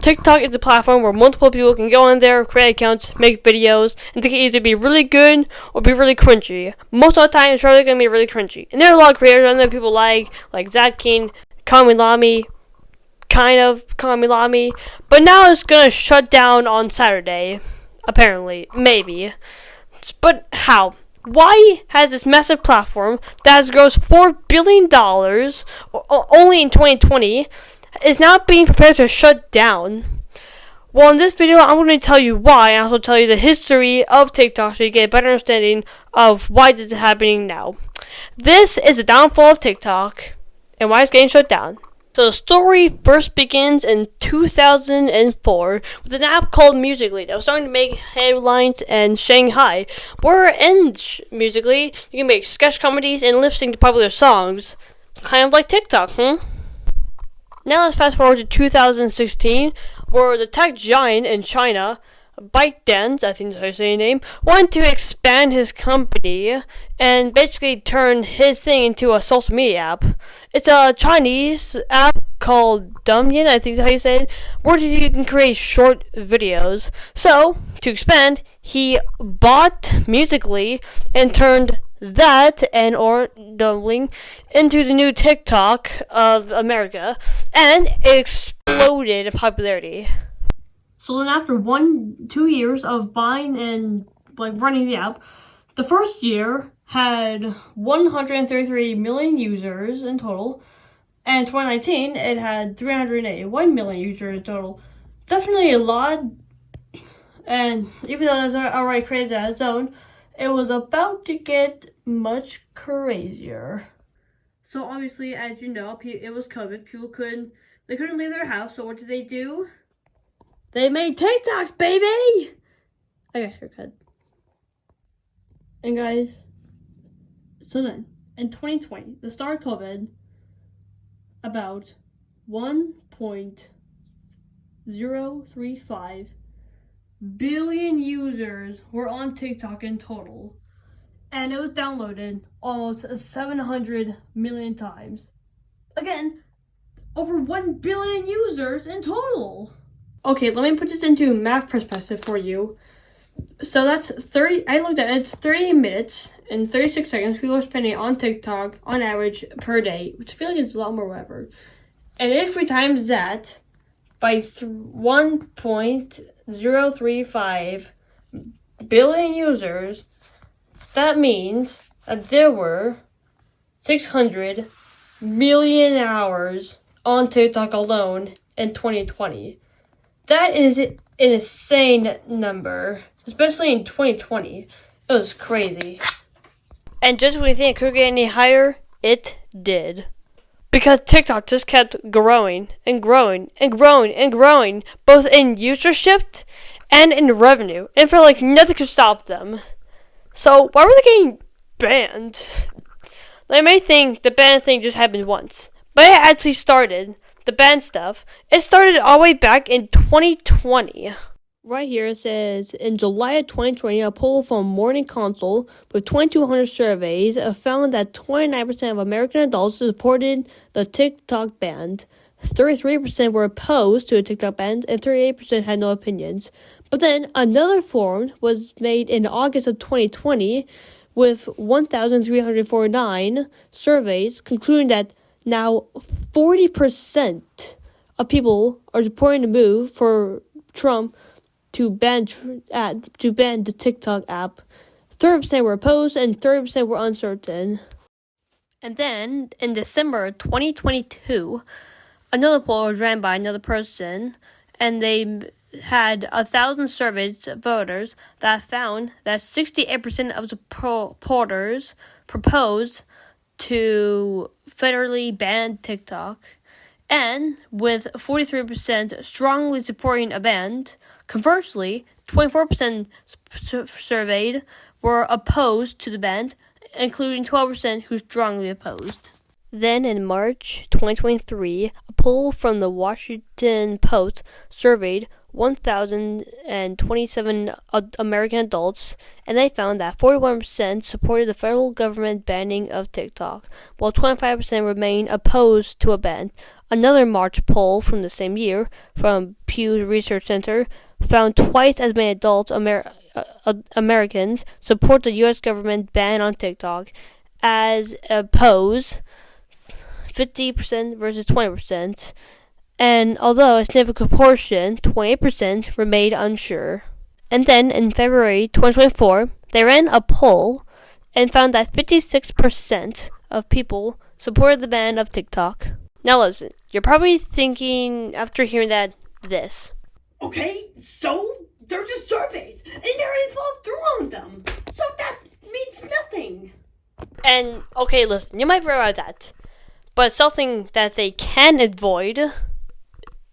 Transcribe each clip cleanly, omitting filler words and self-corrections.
TikTok is a platform where multiple people can go on there, create accounts, make videos, and they can either be really good or be really cringy. Most of the time, it's probably going to be really cringy. And there are a lot of creators on there people like Zach King, Kamilami, Kamilami, but now it's going to shut down on Saturday, apparently, maybe. But how? Why has this massive platform that has grossed $4 billion only in 2020 is now being prepared to shut down? Well, in this video, I'm going to tell you why, and also tell you the history of TikTok so you get a better understanding of why this is happening now. This is the downfall of TikTok and why it's getting shut down. So the story first begins in 2004 with an app called Musical.ly that was starting to make headlines in Shanghai, where in Musical.ly you can make sketch comedies and lip sync to popular songs, kind of like TikTok, Now let's fast forward to 2016, where the tech giant in China, ByteDance, I think that's how you say his name, wanted to expand his company and basically turn his thing into a social media app. It's a Chinese app called Douyin, I think that's how you say it, where you can create short videos. So, to expand, he bought Musical.ly and turned that or Douyin into the new TikTok of America, and it exploded in popularity. So then after 2 years of buying and running the app, the first year had 133 million users in total, and 2019 it had 381 million users in total. Definitely a lot, and even though it's already created on its own, it was about to get much crazier. So obviously, as you know, it was COVID. People couldn't leave their house, so what did they do? They made TikToks, baby! I got a haircut. And guys, so then, in 2020, the start of COVID, about 1.035 billion users were on TikTok in total. And it was downloaded almost 700 million times. Again, over 1 billion users in total. Okay, let me put this into math perspective for you. So that's 30, I looked at it, it's 30 minutes and 36 seconds people are spending on TikTok on average per day, which I feel like it's a lot more whatever. And if we times that by 1.035 billion users, that means that there were 600 million hours on TikTok alone in 2020. That is an insane number, especially in 2020. It was crazy. And just when you think it could get any higher, it did. Because TikTok just kept growing and growing and growing and growing, both in usership and in revenue. And felt like nothing could stop them. So why were they getting banned? They may think the ban thing just happened once, but it actually started. The ban stuff, it started all the way back in 2020. Right here it says, in July of 2020, a poll from Morning Consult with 2,200 surveys found that 29% of American adults supported the TikTok ban. 33% were opposed to a TikTok ban, and 38% had no opinions. But then another form was made in August of 2020 with 1,349 surveys concluding that now 40% of people are supporting the move for Trump to ban the TikTok app. 30% were opposed and 30% were uncertain. And then in December 2022, another poll was ran by another person, and they had 1,000 surveyed voters that found that 68% of supporters proposed to federally ban TikTok, and with 43% strongly supporting a ban. Conversely, 24% surveyed were opposed to the ban, including 12% who strongly opposed. Then in March 2023, a poll from the Washington Post surveyed 1,027 American adults, and they found that 41% supported the federal government banning of TikTok, while 25% remained opposed to a ban. Another March poll from the same year from Pew's Research Center found twice as many adult Americans support the U.S. government ban on TikTok as oppose 50% versus 20%, and although a significant portion, 28%, remained unsure. And then in February 2024, they ran a poll and found that 56% of people supported the ban of TikTok. Now listen, you're probably thinking after hearing that this. Okay, so they're just surveys, and they already followed through on them. So that means nothing. And okay, listen, you might realize that, but something that they can avoid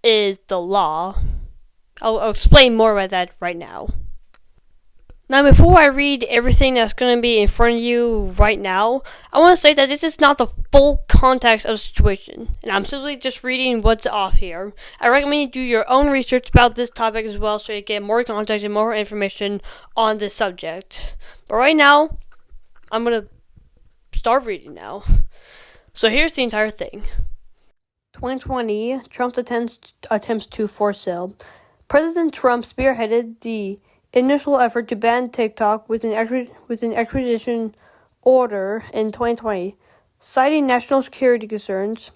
is the law. I'll explain more about that right now. Now, before I read everything that's going to be in front of you right now, I want to say that this is not the full context of the situation, and I'm simply just reading what's off here. I recommend you do your own research about this topic as well so you get more context and more information on this subject. But right now, I'm going to start reading now. So here's the entire thing. 2020, Trump's attempts to force sale. President Trump spearheaded the initial effort to ban TikTok with an acquisition order in 2020. Citing national security concerns,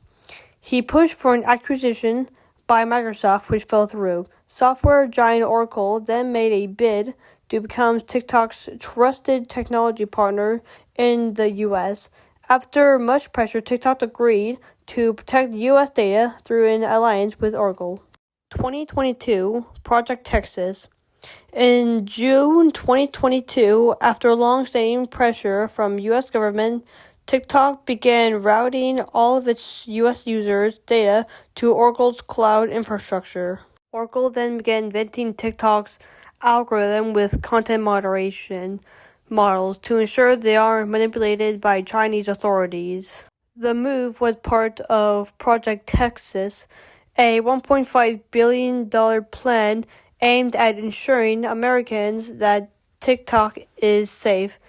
he pushed for an acquisition by Microsoft, which fell through. Software giant Oracle then made a bid to become TikTok's trusted technology partner in the U.S. After much pressure, TikTok agreed to protect U.S. data through an alliance with Oracle. 2022, Project Texas. In June 2022, after long-standing pressure from U.S. government, TikTok began routing all of its U.S. users' data to Oracle's cloud infrastructure. Oracle then began inventing TikTok's algorithm with content moderation models to ensure they aren't manipulated by Chinese authorities. The move was part of Project Texas, a $1.5 billion plan aimed at ensuring Americans that TikTok is safe,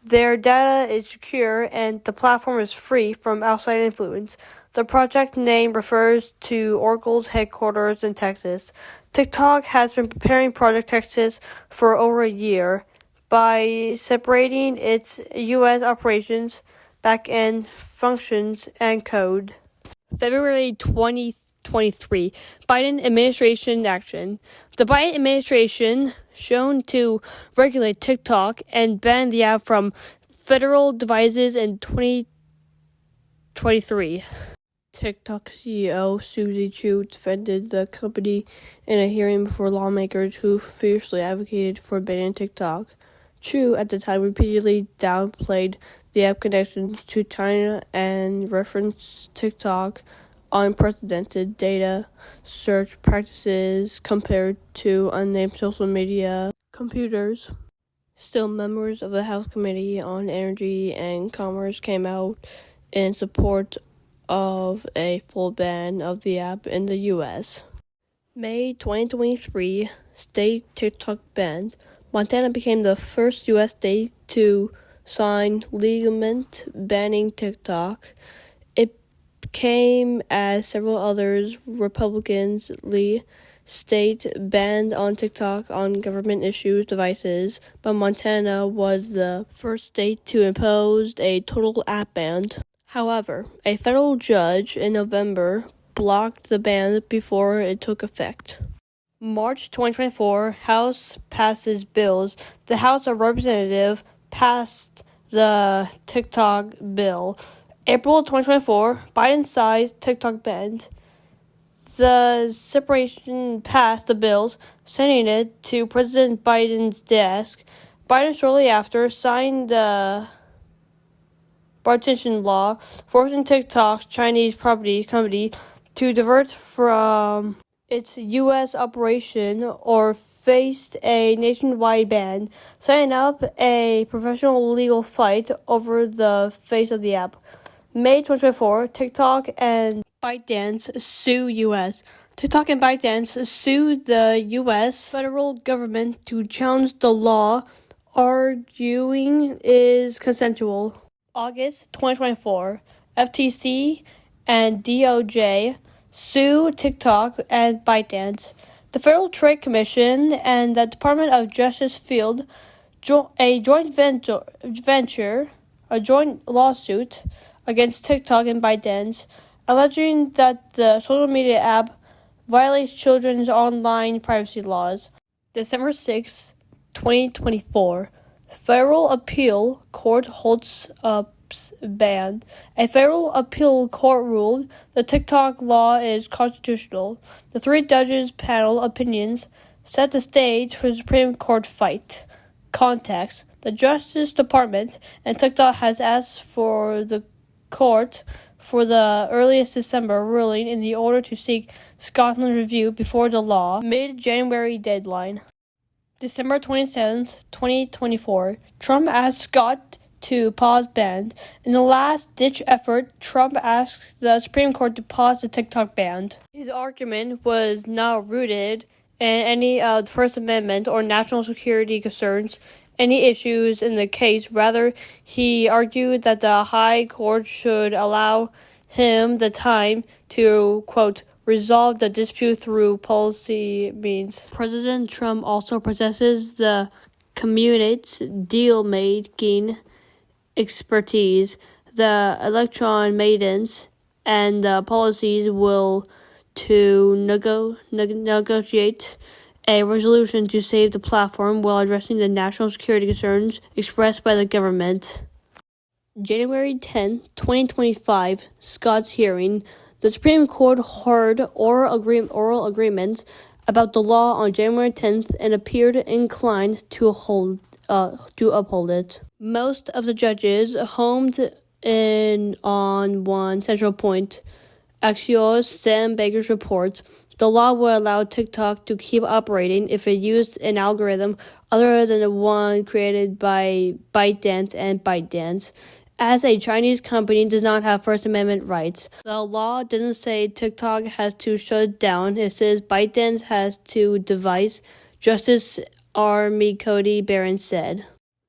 their data is secure, and the platform is free from outside influence. The project name refers to Oracle's headquarters in Texas. TikTok has been preparing Project Texas for over a year by separating its U.S. operations, back-end functions, and code. February 2023, Biden administration action. The Biden administration shown to regulate TikTok and ban the app from federal devices in 2023. TikTok CEO Suzy Chu defended the company in a hearing before lawmakers who fiercely advocated for banning TikTok. Chu, at the time, repeatedly downplayed the app connections to China and referenced TikTok unprecedented data search practices compared to unnamed social media computers. Still, members of the House Committee on Energy and Commerce came out in support of a full ban of the app in the U.S. May 2023, state TikTok banned. Montana became the first U.S. state to sign legalment banning TikTok. It came as several others Republicans state banned on TikTok on government-issued devices, but Montana was the first state to impose a total app ban. However, a federal judge in November blocked the ban before it took effect. March 2024, House passes bills. The House of Representatives passed the TikTok bill. April 2024, Biden signs TikTok ban. The separation passed the bills, sending it to President Biden's desk. Biden shortly after signed the partition law, forcing TikTok's Chinese property company to divert from its U.S. operation or faced a nationwide ban, setting up a professional legal fight over the face of the app. May 2024, TikTok and ByteDance sue U.S. TikTok and ByteDance sued the U.S. federal government to challenge the law, arguing is consensual. August 2024, FTC and DOJ sue TikTok and ByteDance. The Federal Trade Commission and the Department of Justice filed a joint lawsuit against TikTok and ByteDance, alleging that the social media app violates children's online privacy laws. December 6, 2024, Federal Appeal Court holds up banned. A federal appeal court ruled the TikTok law is constitutional. The 3 judges panel opinions set the stage for the Supreme Court fight. Context: the Justice Department and TikTok has asked for the court for the earliest December ruling in the order to seek Scotland's review before the law mid-January deadline. December 27th, 2024, Trump asked Scott to pause ban. In the last-ditch effort, Trump asked the Supreme Court to pause the TikTok ban. His argument was not rooted in any of the First Amendment or national security concerns, any issues in the case. Rather, he argued that the High Court should allow him the time to, quote, resolve the dispute through policy means. President Trump also possesses the community deal-making expertise, the electron maidens, and the policies will to negotiate a resolution to save the platform while addressing the national security concerns expressed by the government. January 10, 2025, Scott's hearing. The Supreme Court heard oral agreements about the law on January 10th and appeared inclined to uphold it. Most of the judges homed in on one central point. Axios Sam Baker's reports, the law would allow TikTok to keep operating if it used an algorithm other than the one created by ByteDance and ByteDance, as a Chinese company does not have First Amendment rights. The law doesn't say TikTok has to shut it down. It says ByteDance has to devise, Justice Army Cody Barron said.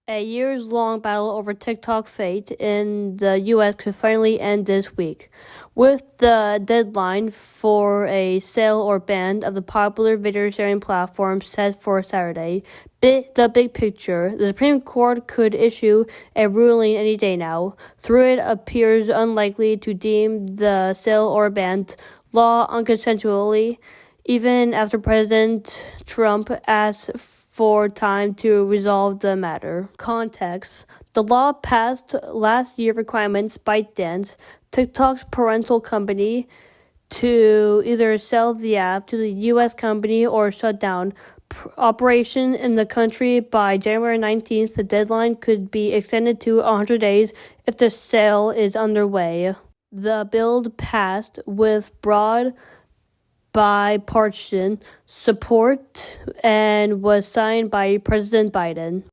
A years-long battle over TikTok fate in the U.S. could finally end this week, with the deadline for a sale or ban of the popular video-sharing platform set for Saturday. The big picture: the Supreme Court could issue a ruling any day now. Through it appears unlikely to deem the sale or ban law unconsensually, even after President Trump asks for time to resolve the matter. Context: the law passed last year requirements ByteDance, TikTok's parental company, to either sell the app to the U.S. company or shut down operation in the country by January 19th. The deadline could be extended to 100 days if the sale is underway. The bill passed with broad bipartisan support and was signed by President Biden.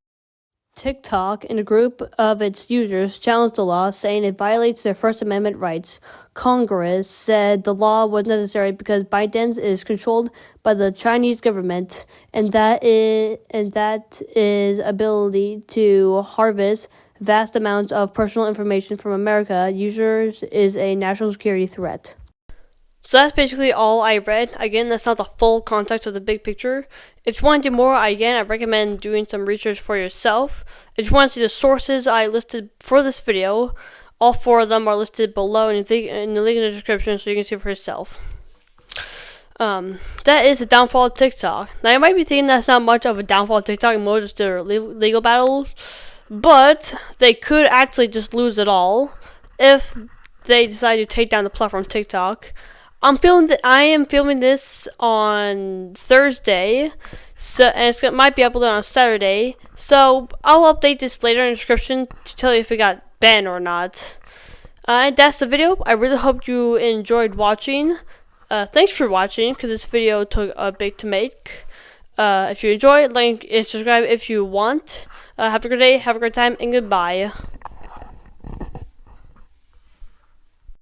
TikTok and a group of its users challenged the law, saying it violates their First Amendment rights. Congress said the law was necessary because ByteDance is controlled by the Chinese government, and that is ability to harvest vast amounts of personal information from America users is a national security threat. So that's basically all I read. Again, that's not the full context of the big picture. If you want to do more, I recommend doing some research for yourself. If you want to see the sources I listed for this video, all 4 of them are listed below in the link in the description so you can see for yourself. That is the downfall of TikTok. Now, you might be thinking that's not much of a downfall of TikTok, more just their legal battles, but they could actually just lose it all if they decide to take down the platform TikTok. I am filming this on Thursday, and it might be uploaded on Saturday. So I'll update this later in the description to tell you if it got banned or not. And that's the video. I really hope you enjoyed watching. Thanks for watching, because this video took a bit to make. If you enjoyed, like and subscribe if you want. Have a good day, have a great time, and goodbye.